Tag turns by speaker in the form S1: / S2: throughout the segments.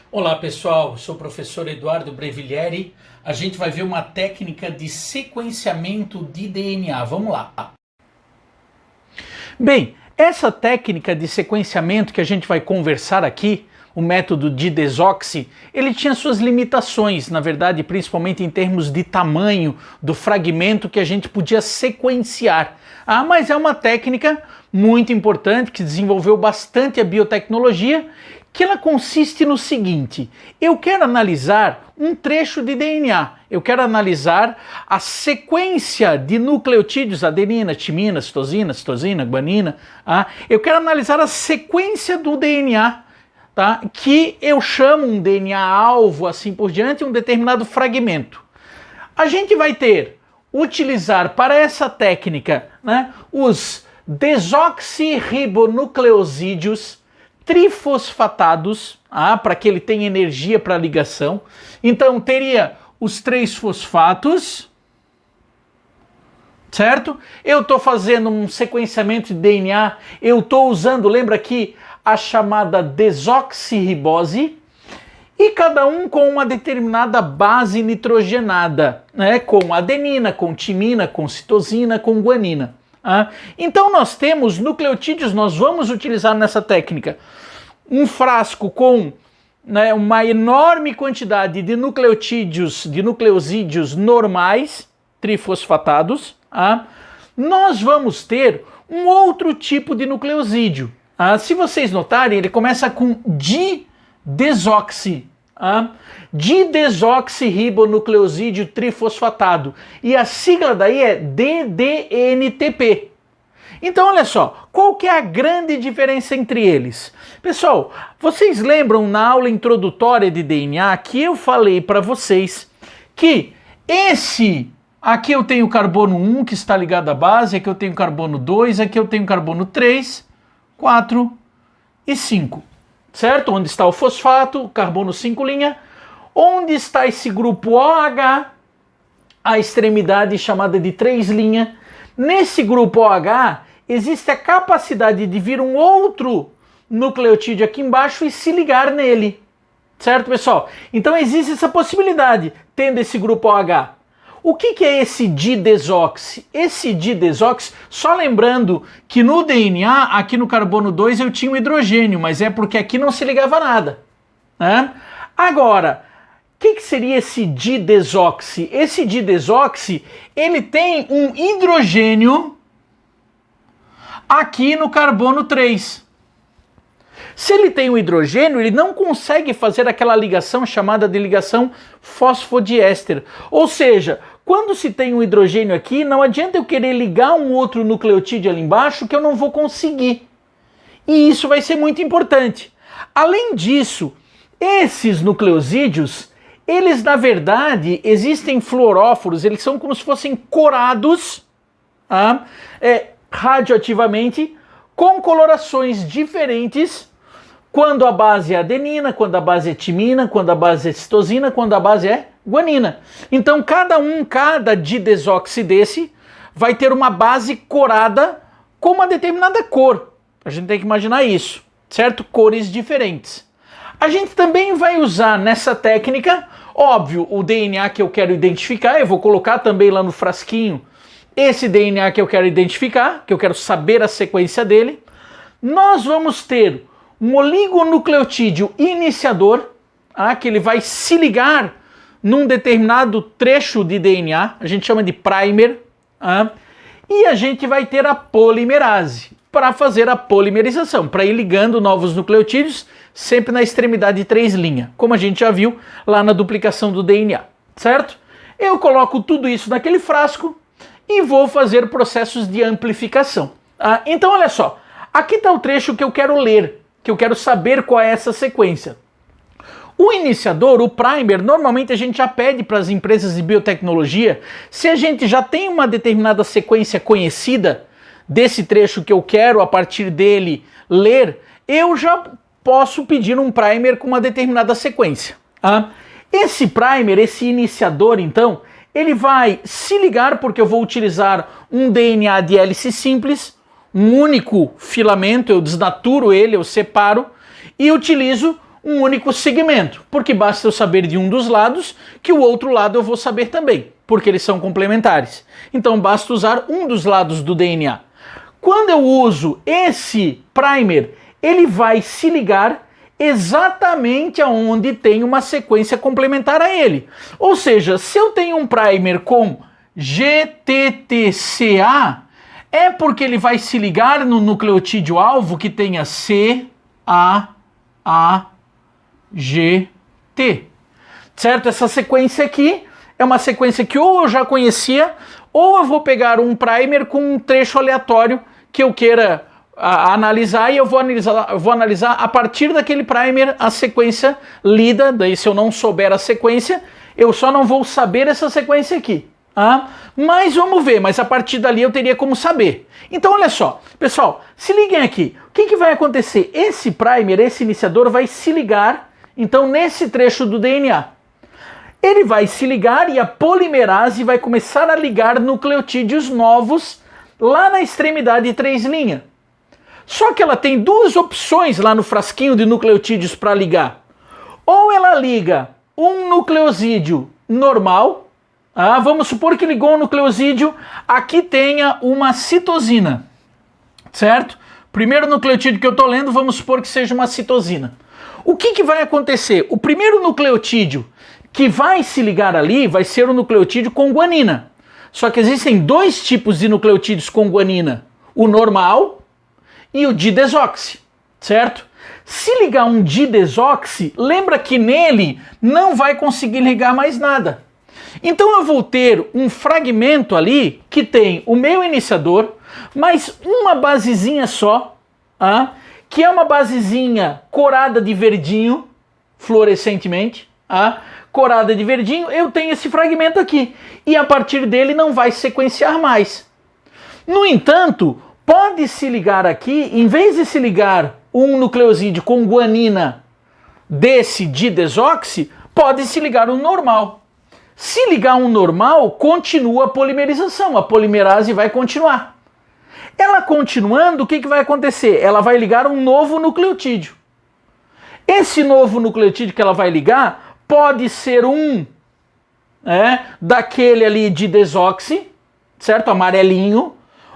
S1: Olá pessoal, eu sou o professor Eduardo Breviglieri. A gente vai ver uma técnica de sequenciamento de DNA. Vamos lá. Bem, essa técnica de sequenciamento que a gente vai conversar aqui, o método de desoxy, ele tinha suas limitações, na verdade, principalmente em termos de tamanho do fragmento que a gente podia sequenciar. Mas é uma técnica muito importante que desenvolveu bastante a biotecnologia, que ela consiste no seguinte: eu quero analisar um trecho de DNA, eu quero analisar a sequência de nucleotídeos, adenina, timina, citosina, guanina, eu quero analisar a sequência do DNA, tá? Que eu chamo um DNA-alvo, assim por diante, um determinado fragmento. A gente vai utilizar para essa técnica, né, os desoxirribonucleosídeos trifosfatados, para que ele tenha energia para ligação. Então teria os 3 fosfatos, certo? Eu estou fazendo um sequenciamento de DNA, eu estou usando, lembra aqui, a chamada desoxirribose, e cada um com uma determinada base nitrogenada, né? Com adenina, com timina, com citosina, com guanina. Então nós temos nucleotídeos, nós vamos utilizar nessa técnica um frasco com, né, uma enorme quantidade de nucleotídeos, de nucleosídeos normais, trifosfatados. Nós vamos ter um outro tipo de nucleosídeo. Se vocês notarem, ele começa com didesoxi. Didesoxirribonucleosídeo trifosfatado. E a sigla daí é DDNTP. Então, olha só, qual que é a grande diferença entre eles? Pessoal, vocês lembram na aula introdutória de DNA que eu falei para vocês que aqui eu tenho carbono 1 que está ligado à base, aqui eu tenho carbono 2, aqui eu tenho carbono 3, 4 e 5. Certo? Onde está o fosfato, carbono 5'. Onde está esse grupo OH, a extremidade chamada de 3'. Nesse grupo OH, existe a capacidade de vir um outro nucleotídeo aqui embaixo e se ligar nele. Certo, pessoal? Então existe essa possibilidade, tendo esse grupo OH. O que é esse didesoxi? Esse didesoxi, só lembrando que no DNA, aqui no carbono 2 eu tinha um hidrogênio, mas é porque aqui não se ligava nada, né? Agora, o que seria esse didesoxi? Esse didesoxi, ele tem um hidrogênio aqui no carbono 3. Se ele tem um hidrogênio, ele não consegue fazer aquela ligação chamada de ligação fosfodiéster. Ou seja, quando se tem um hidrogênio aqui, não adianta eu querer ligar um outro nucleotídeo ali embaixo que eu não vou conseguir. E isso vai ser muito importante. Além disso, esses nucleosídeos, eles na verdade existem fluoróforos, eles são como se fossem corados radioativamente, com colorações diferentes, quando a base é adenina, quando a base é timina, quando a base é citosina, quando a base é guanina. Então cada didesoxi desse vai ter uma base corada com uma determinada cor. A gente tem que imaginar isso, certo? Cores diferentes. A gente também vai usar nessa técnica, óbvio, o DNA que eu quero identificar, eu vou colocar também lá no frasquinho esse DNA que eu quero identificar, que eu quero saber a sequência dele. Nós vamos ter um oligonucleotídeo iniciador, que ele vai se ligar num determinado trecho de DNA, a gente chama de primer, e a gente vai ter a polimerase para fazer a polimerização, para ir ligando novos nucleotídeos, sempre na extremidade de 3', como a gente já viu lá na duplicação do DNA, certo? Eu coloco tudo isso naquele frasco e vou fazer processos de amplificação. Então, olha só, aqui está o trecho que eu quero ler, que eu quero saber qual é essa sequência. O iniciador, o primer, normalmente a gente já pede para as empresas de biotecnologia, se a gente já tem uma determinada sequência conhecida desse trecho que eu quero a partir dele ler, eu já posso pedir um primer com uma determinada sequência. Esse primer, esse iniciador, então, ele vai se ligar porque eu vou utilizar um DNA de hélice simples, um único filamento, eu desnaturo ele, eu separo e utilizo um único segmento, porque basta eu saber de um dos lados que o outro lado eu vou saber também, porque eles são complementares. Então basta usar um dos lados do DNA. Quando eu uso esse primer, ele vai se ligar exatamente aonde tem uma sequência complementar a ele. Ou seja, se eu tenho um primer com GTTCA, é porque ele vai se ligar no nucleotídeo alvo que tenha CAAGT. Certo? Essa sequência aqui é uma sequência que ou eu já conhecia, ou eu vou pegar um primer com um trecho aleatório que eu queira analisar, e eu vou analisar a partir daquele primer a sequência lida. Daí, se eu não souber a sequência, eu só não vou saber essa sequência aqui. Mas vamos ver, mas a partir dali eu teria como saber. Então olha só, pessoal, se liguem aqui. O que vai acontecer? Esse primer, esse iniciador, vai se ligar, então, nesse trecho do DNA. Ele vai se ligar e a polimerase vai começar a ligar nucleotídeos novos lá na extremidade 3' Só que ela tem duas opções lá no frasquinho de nucleotídeos para ligar. Ou ela liga um nucleosídeo normal, vamos supor que ligou um nucleosídeo, aqui tenha uma citosina, certo? Primeiro nucleotídeo que eu estou lendo, vamos supor que seja uma citosina. O que vai acontecer? O primeiro nucleotídeo que vai se ligar ali vai ser o nucleotídeo com guanina. Só que existem dois tipos de nucleotídeos com guanina, o normal e o didesoxi, certo? Se ligar um didesoxi, lembra que nele não vai conseguir ligar mais nada. Então eu vou ter um fragmento ali que tem o meu iniciador, mais uma basezinha só, que é uma basezinha corada de verdinho, fluorescentemente, corada de verdinho. Eu tenho esse fragmento aqui, e a partir dele não vai sequenciar mais. No entanto, pode se ligar aqui, em vez de se ligar um nucleosídeo com guanina desse didesoxi, pode se ligar um normal. Se ligar um normal, continua a polimerização, a polimerase vai continuar. Ela continuando, o que vai acontecer? Ela vai ligar um novo nucleotídeo. Esse novo nucleotídeo que ela vai ligar pode ser daquele ali de desoxi, certo? Amarelinho,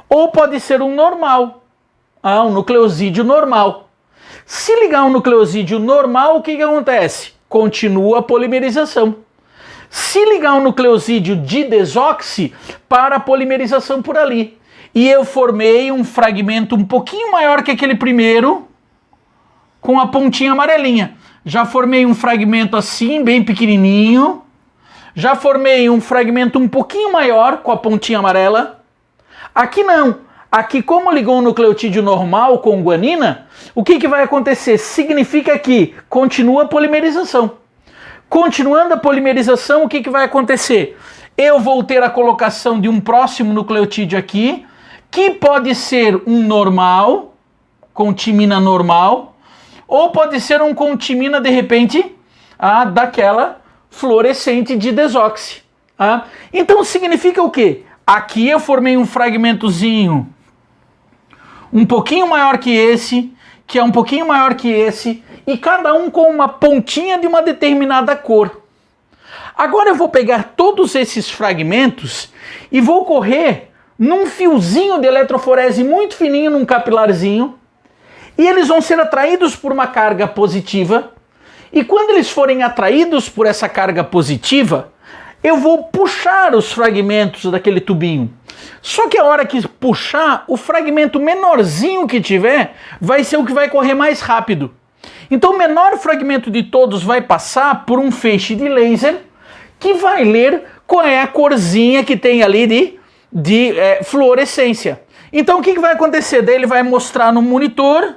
S1: ou pode ser um normal, um nucleosídeo normal. Se ligar um nucleosídeo normal, o que acontece? Continua a polimerização. Se ligar um nucleosídeo de desoxi, para a polimerização por ali. E eu formei um fragmento um pouquinho maior que aquele primeiro, com a pontinha amarelinha. Já formei um fragmento assim, bem pequenininho. Já formei um fragmento um pouquinho maior, com a pontinha amarela. Aqui não. Aqui, como ligou um nucleotídeo normal com guanina, o que vai acontecer? Significa que continua a polimerização. Continuando a polimerização, o que vai acontecer? Eu vou ter a colocação de um próximo nucleotídeo aqui, que pode ser um normal, com timina normal, ou pode ser um com timina, de repente, daquela fluorescente de desoxi. Então significa o quê? Aqui eu formei um fragmentozinho um pouquinho maior que esse, que é um pouquinho maior que esse, e cada um com uma pontinha de uma determinada cor. Agora eu vou pegar todos esses fragmentos e vou correr num fiozinho de eletroforese muito fininho, num capilarzinho, e eles vão ser atraídos por uma carga positiva, e quando eles forem atraídos por essa carga positiva, eu vou puxar os fragmentos daquele tubinho. Só que a hora que puxar, o fragmento menorzinho que tiver vai ser o que vai correr mais rápido. Então o menor fragmento de todos vai passar por um feixe de laser que vai ler qual é a corzinha que tem ali de fluorescência. Então o que vai acontecer? Daí ele vai mostrar no monitor.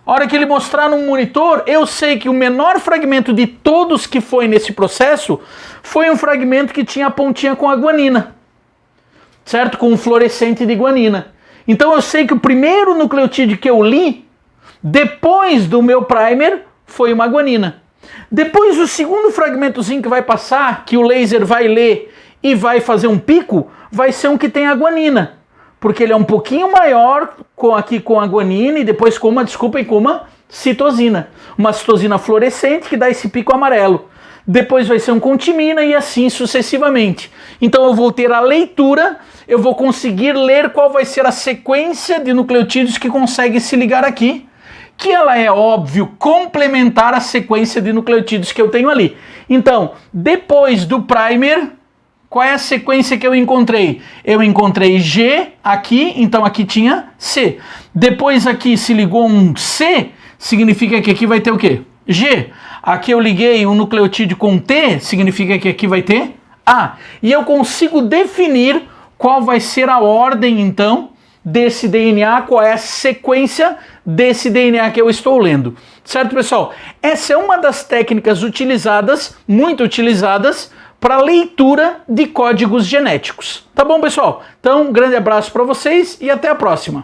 S1: A hora que ele mostrar no monitor, eu sei que o menor fragmento de todos que foi nesse processo foi um fragmento que tinha a pontinha com a guanina, certo? Com um fluorescente de guanina. Então eu sei que o primeiro nucleotídeo que eu li, depois do meu primer, foi uma guanina. Depois o segundo fragmentozinho que vai passar, que o laser vai ler e vai fazer um pico, vai ser um que tem a guanina. Porque ele é um pouquinho maior aqui com a guanina e depois com uma citosina. Uma citosina fluorescente que dá esse pico amarelo. Depois vai ser um contimina e assim sucessivamente. Então eu vou ter a leitura, eu vou conseguir ler qual vai ser a sequência de nucleotídeos que consegue se ligar aqui, que ela é, óbvio, complementar à sequência de nucleotídeos que eu tenho ali. Então, depois do primer, qual é a sequência que eu encontrei? Eu encontrei G aqui, então aqui tinha C. Depois aqui se ligou um C, significa que aqui vai ter o quê? G. Aqui eu liguei um nucleotídeo com T, significa que aqui vai ter A. E eu consigo definir qual vai ser a ordem, então, desse DNA, qual é a sequência desse DNA que eu estou lendo. Certo, pessoal? Essa é uma das técnicas utilizadas, muito utilizadas, para leitura de códigos genéticos. Tá bom, pessoal? Então, um grande abraço para vocês e até a próxima.